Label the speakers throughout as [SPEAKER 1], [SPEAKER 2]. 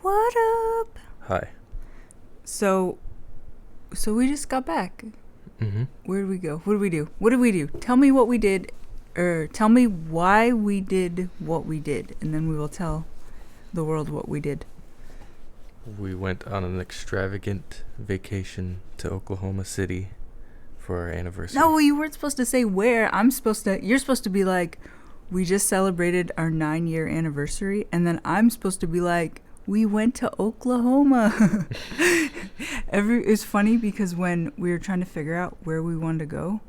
[SPEAKER 1] What up?
[SPEAKER 2] Hi.
[SPEAKER 1] So we just got back.
[SPEAKER 2] Mm-hmm.
[SPEAKER 1] Where did we go? What did we do? Tell me what we did, or tell me why we did what we did, and then we will tell the world what we did.
[SPEAKER 2] We went on an extravagant vacation to Oklahoma City for our anniversary.
[SPEAKER 1] No, you weren't supposed to say where. You're supposed to be like, we just celebrated our 9-year anniversary, and then I'm supposed to be like, we went to Oklahoma. It's funny because when we were trying to figure out where we wanted to go,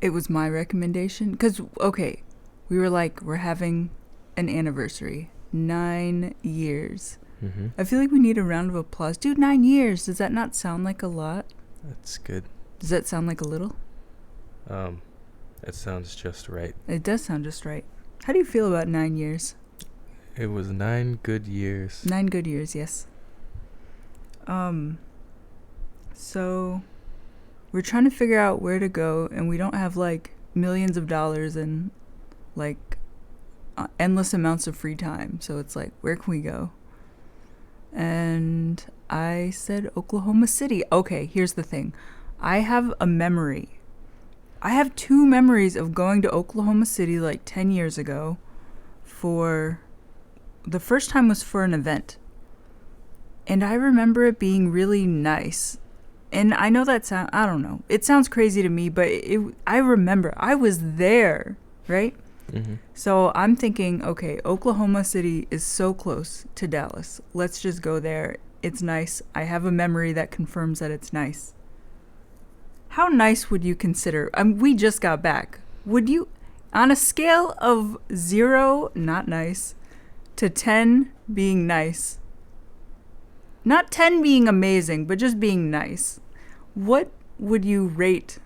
[SPEAKER 1] it was my recommendation. Because, okay, we were like, we're having an anniversary. 9 years.
[SPEAKER 2] Mm-hmm.
[SPEAKER 1] I feel like we need a round of applause. Dude, 9 years. Does that not sound like a lot?
[SPEAKER 2] That's good.
[SPEAKER 1] Does that sound like a little?
[SPEAKER 2] It sounds just right.
[SPEAKER 1] It does sound just right. How do you feel about 9 years?
[SPEAKER 2] It was 9 good years.
[SPEAKER 1] 9 good years, yes. So we're trying to figure out where to go, and we don't have like millions of dollars and like endless amounts of free time. So it's like, where can we go? And I said Oklahoma City. Okay, here's the thing. I have a memory. I have 2 memories of going to Oklahoma City like 10 years ago the first time was for an event. And I remember it being really nice. And I know that I don't know. It sounds crazy to me, but I remember I was there, right?
[SPEAKER 2] Mm-hmm.
[SPEAKER 1] So I'm thinking, okay, Oklahoma City is so close to Dallas. Let's just go there. It's nice. I have a memory that confirms that it's nice. How nice would you consider? We just got back. Would you, on a scale of 0, not nice, to 10 being nice, not 10 being amazing, but just being nice, what would you rate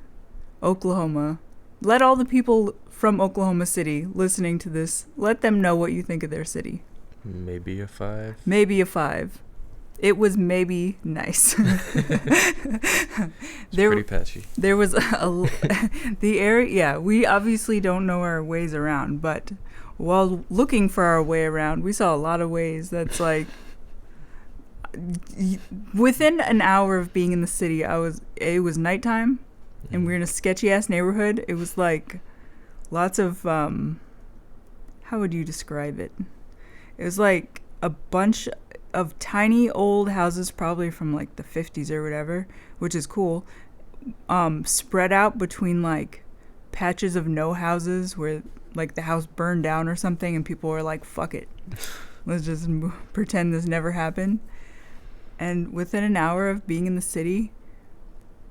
[SPEAKER 1] Oklahoma? Let all the people from Oklahoma City listening to this, let them know what you think of their city.
[SPEAKER 2] Maybe a 5.
[SPEAKER 1] Maybe a 5. It was maybe nice.
[SPEAKER 2] Pretty patchy.
[SPEAKER 1] There was the area. Yeah, we obviously don't know our ways around, but while looking for our way around, we saw a lot of ways. That's like within an hour of being in the city, it was nighttime, and we were in a sketchy ass neighborhood. It was like lots of how would you describe it? It was like a bunch of tiny old houses, probably from like the 50s or whatever, which is cool, spread out between like patches of no houses where like the house burned down or something, and people were like, fuck it, let's just pretend this never happened. And within an hour of being in the city,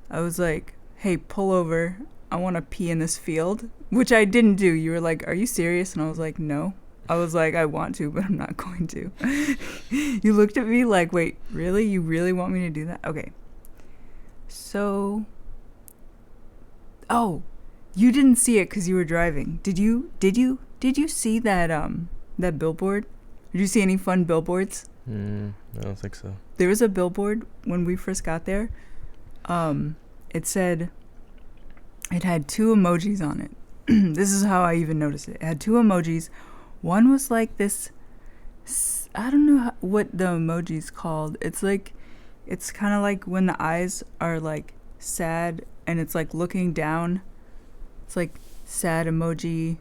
[SPEAKER 1] I was like, hey, pull over, I want to pee in this field, which I didn't do. You were like, are you serious? And I was like, no. I was like, I want to, but I'm not going to. You looked at me like, wait, really? You really want me to do that? Okay. So, oh, you didn't see it because you were driving. Did you see that that billboard? Did you see any fun billboards?
[SPEAKER 2] I don't think so.
[SPEAKER 1] There was a billboard when we first got there. It said, it had 2 emojis on it. This is how I even noticed it. It had 2 emojis. One was like this, I don't know what the emoji's called. It's like, it's kind of like when the eyes are like sad and it's like looking down. It's like sad emoji,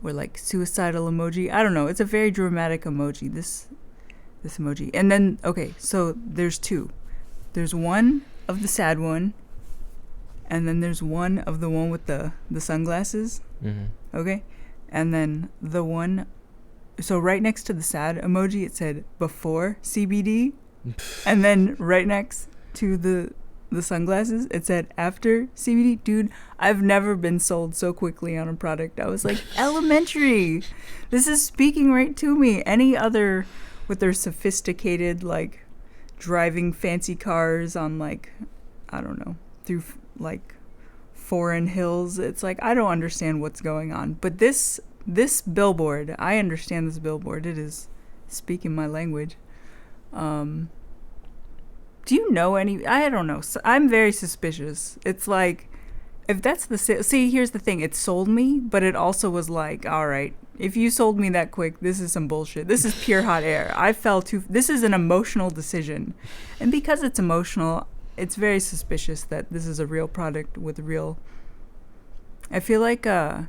[SPEAKER 1] or like suicidal emoji. I don't know. It's a very dramatic emoji, this emoji. And then, okay, so there's 2. There's one of the sad one, and then there's one of the one with the sunglasses. Okay? And then the one, so right next to the sad emoji, it said before CBD. And then right next to the sunglasses, it said after CBD. Dude, I've never been sold so quickly on a product. I was like, elementary. This is speaking right to me. Any other with their sophisticated, like, driving fancy cars on, like, I don't know, through, like, foreign hills, it's like, I don't understand what's going on. But this billboard, I understand this billboard. It is speaking my language. Do you know any? I don't know. I'm very suspicious. It's like if that's the see, here's the thing. It sold me, but it also was like, all right, if you sold me that quick, this is some bullshit. This is pure hot air. I fell too. This is an emotional decision, and because it's emotional, it's very suspicious that this is a real product with real. I feel like I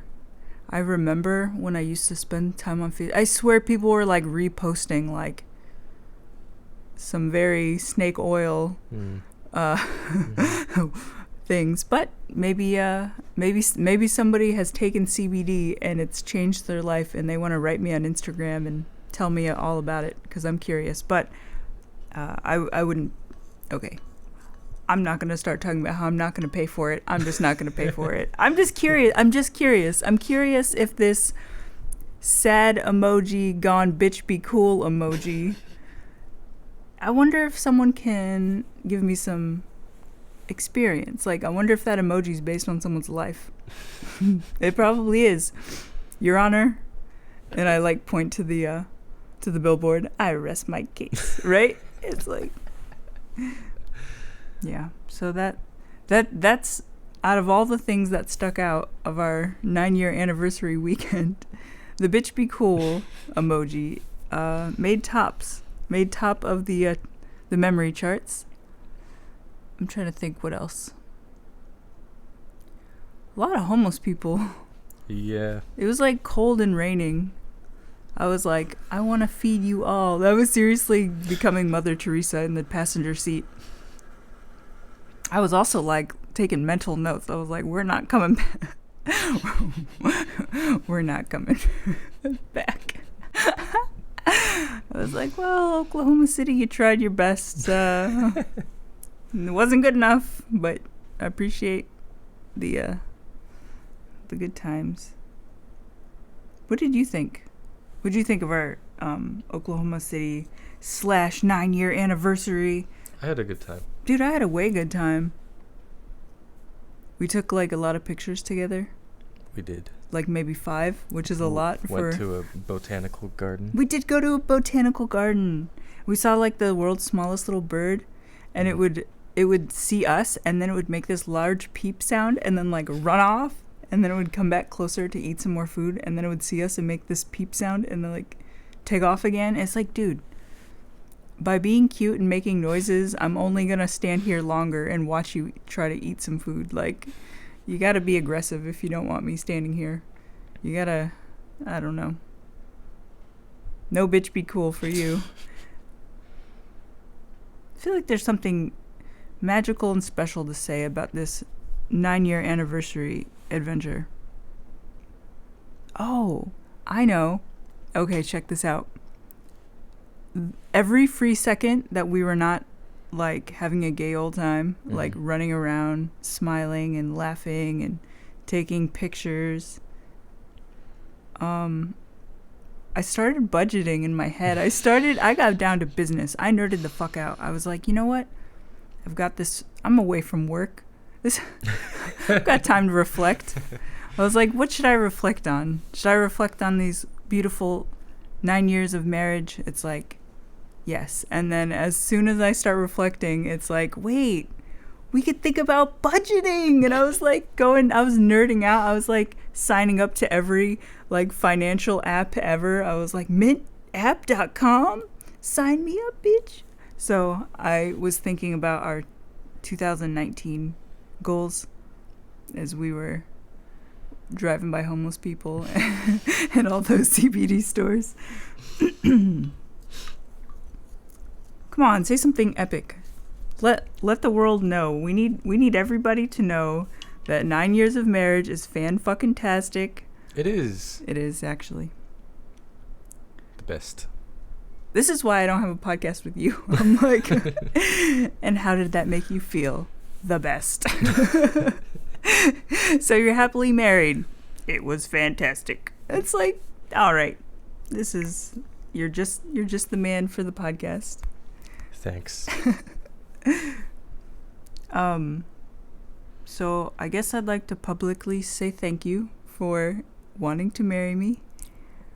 [SPEAKER 1] remember when I used to spend time on Facebook. I swear people were like reposting like some very snake oil things, but maybe somebody has taken CBD and it's changed their life and they want to write me on Instagram and tell me all about it because I'm curious. But I wouldn't. Okay, I'm not gonna start talking about how I'm not gonna pay for it. I'm just not gonna pay for it. I'm just curious. I'm curious if this sad emoji gone bitch be cool emoji. I wonder if someone can give me some experience. Like, I wonder if that emoji is based on someone's life. It probably is, Your Honor. And I like point to the billboard. I rest my case. Right? It's like, yeah. So that's out of all the things that stuck out of our 9-year anniversary weekend, the bitch be cool emoji made top of the memory charts. I'm trying to think what else. A lot of homeless people.
[SPEAKER 2] Yeah.
[SPEAKER 1] It was like cold and raining. I was like, I want to feed you all. That was seriously becoming Mother Teresa in the passenger seat. I was also like taking mental notes. I was like, we're not coming back. We're not coming back. I was like, well, Oklahoma City, you tried your best. It wasn't good enough, but I appreciate the good times. What did you think? What did you think of our Oklahoma City / 9-year anniversary?
[SPEAKER 2] I had a good time.
[SPEAKER 1] Dude, I had a way good time. We took like a lot of pictures together.
[SPEAKER 2] We did.
[SPEAKER 1] Like maybe 5, which is a lot.
[SPEAKER 2] Went to a botanical garden.
[SPEAKER 1] We did go to a botanical garden. We saw like the world's smallest little bird, and it would see us, and then it would make this large peep sound, and then like run off, and then it would come back closer to eat some more food, and then it would see us and make this peep sound, and then like take off again. It's like, dude, by being cute and making noises, I'm only gonna stand here longer and watch you try to eat some food. Like, you gotta be aggressive if you don't want me standing here. You gotta, I don't know. No bitch be cool for you. I feel like there's something magical and special to say about this 9-year anniversary adventure. Oh, I know. Okay, check this out. Every free second that we were not like having a gay old time, like running around, smiling and laughing and taking pictures, I started budgeting in my head. I got down to business. I nerded the fuck out. I was like, you know what? I've got this. I'm away from work. I've got time to reflect. I was like, what should I reflect on? Should I reflect on these beautiful 9 years of marriage? It's like, yes. And then as soon as I start reflecting, it's like, wait, we could think about budgeting. And I was like I was nerding out. I was like signing up to every like financial app ever. I was like, mintapp.com? Sign me up, bitch. So I was thinking about our 2019 goals as we were driving by homeless people and all those CBD stores. Come on, say something epic. Let the world know. We need everybody to know that 9 years of marriage is fan-fucking-tastic.
[SPEAKER 2] It is.
[SPEAKER 1] It is, actually.
[SPEAKER 2] The best.
[SPEAKER 1] This is why I don't have a podcast with you. I'm like, and how did that make you feel? The best. So you're happily married. It was fantastic. It's like, all right, you're just the man for the podcast.
[SPEAKER 2] Thanks.
[SPEAKER 1] So I guess I'd like to publicly say thank you for wanting to marry me.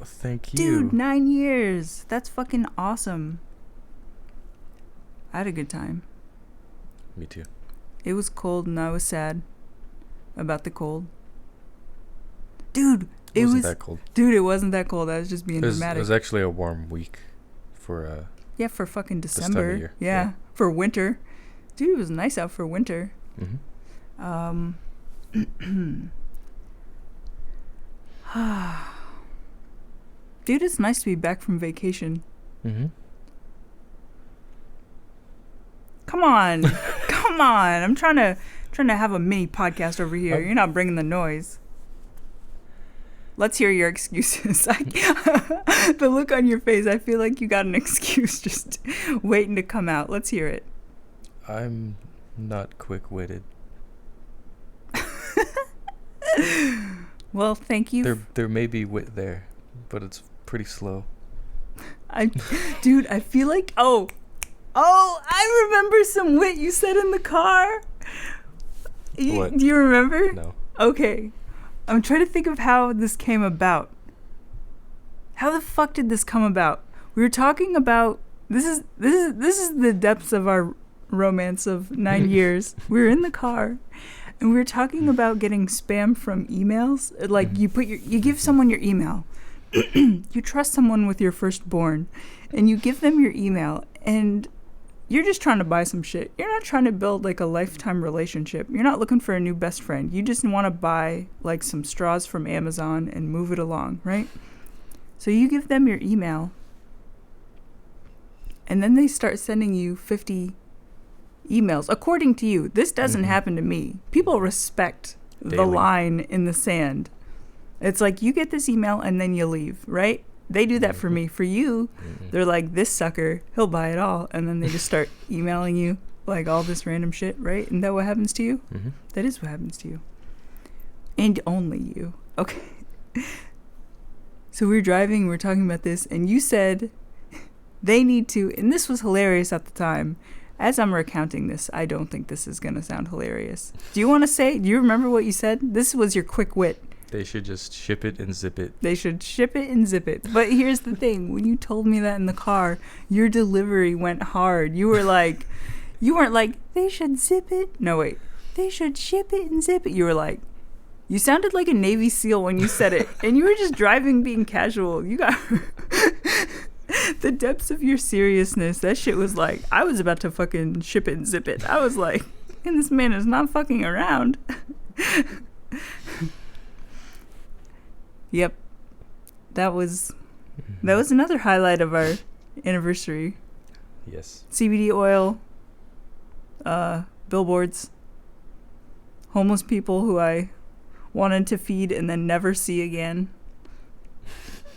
[SPEAKER 2] Thank you.
[SPEAKER 1] Dude, 9 years. That's fucking awesome. I had a good time.
[SPEAKER 2] Me too.
[SPEAKER 1] It was cold and I was sad. about the cold. Dude,
[SPEAKER 2] It wasn't that cold.
[SPEAKER 1] Dude, it wasn't that cold. I was just being dramatic.
[SPEAKER 2] It was actually a warm week for
[SPEAKER 1] yeah, for fucking
[SPEAKER 2] this
[SPEAKER 1] December.
[SPEAKER 2] time of year.
[SPEAKER 1] Yeah, for winter. Dude, it was nice out for winter. Dude, it's nice to be back from vacation. Come on. Come on. I'm trying to have a mini podcast over here. You're not bringing the noise. Let's hear your excuses. The look on your face, I feel like you got an excuse just waiting to come out. Let's hear it.
[SPEAKER 2] I'm not quick-witted.
[SPEAKER 1] Well, thank you.
[SPEAKER 2] There may be wit there, but it's pretty slow.
[SPEAKER 1] Dude, I feel like I remember some wit you said in the car.
[SPEAKER 2] What?
[SPEAKER 1] Do you remember?
[SPEAKER 2] No.
[SPEAKER 1] Okay. I'm trying to think of how this came about. How the fuck did this come about? We were talking about this is the depths of our romance of 9 years. We were in the car and we were talking about getting spam from emails. Like you give someone your email. You trust someone with your firstborn and you give them your email and you're just trying to buy some shit. You're not trying to build like a lifetime relationship. You're not looking for a new best friend. You just want to buy like some straws from Amazon and move it along, right? So you give them your email and then they start sending you 50 emails. According to you, this doesn't happen to me. People respect the line in the sand. It's like you get this email and then you leave, right? They do that for me. For you, they're like, this sucker, he'll buy it all. And then they just start emailing you like all this random shit, right? Isn't that what happens to you? That is what happens to you. And only you. Okay. So we were driving, we were talking about this, and you said they need to, and this was hilarious at the time. As I'm recounting this, I don't think this is going to sound hilarious. Do you remember what you said? This was your quick wit.
[SPEAKER 2] They should just ship it and zip it.
[SPEAKER 1] They should ship it and zip it. But here's the thing. When you told me that in the car, your delivery went hard. You weren't like, they should zip it. No, wait. They should ship it and zip it. You were like, you sounded like a Navy SEAL when you said it. And you were just driving being casual. You got the depths of your seriousness. That shit was like, I was about to fucking ship it and zip it. I was like, and this man is not fucking around. Yep. That was another highlight of our anniversary.
[SPEAKER 2] Yes.
[SPEAKER 1] CBD oil, billboards, homeless people who I wanted to feed and then never see again.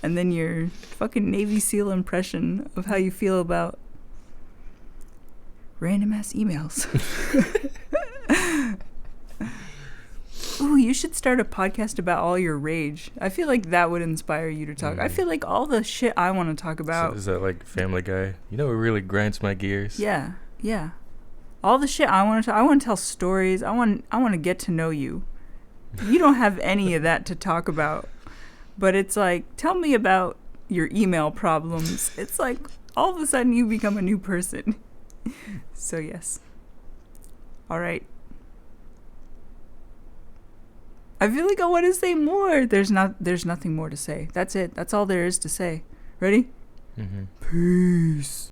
[SPEAKER 1] And then your fucking Navy SEAL impression of how you feel about random ass emails. Ooh, you should start a podcast about all your rage. I feel like that would inspire you to talk. I feel like all the shit I want to talk about.
[SPEAKER 2] So is that like Family Guy? You know, it really grinds my gears.
[SPEAKER 1] Yeah. All the shit I want to talk. I want to tell stories. I want to get to know you. You don't have any of that to talk about. But it's like, tell me about your email problems. It's like all of a sudden you become a new person. So yes. All right. I feel like I want to say more. There's nothing more to say. That's it. That's all there is to say. Ready? Peace.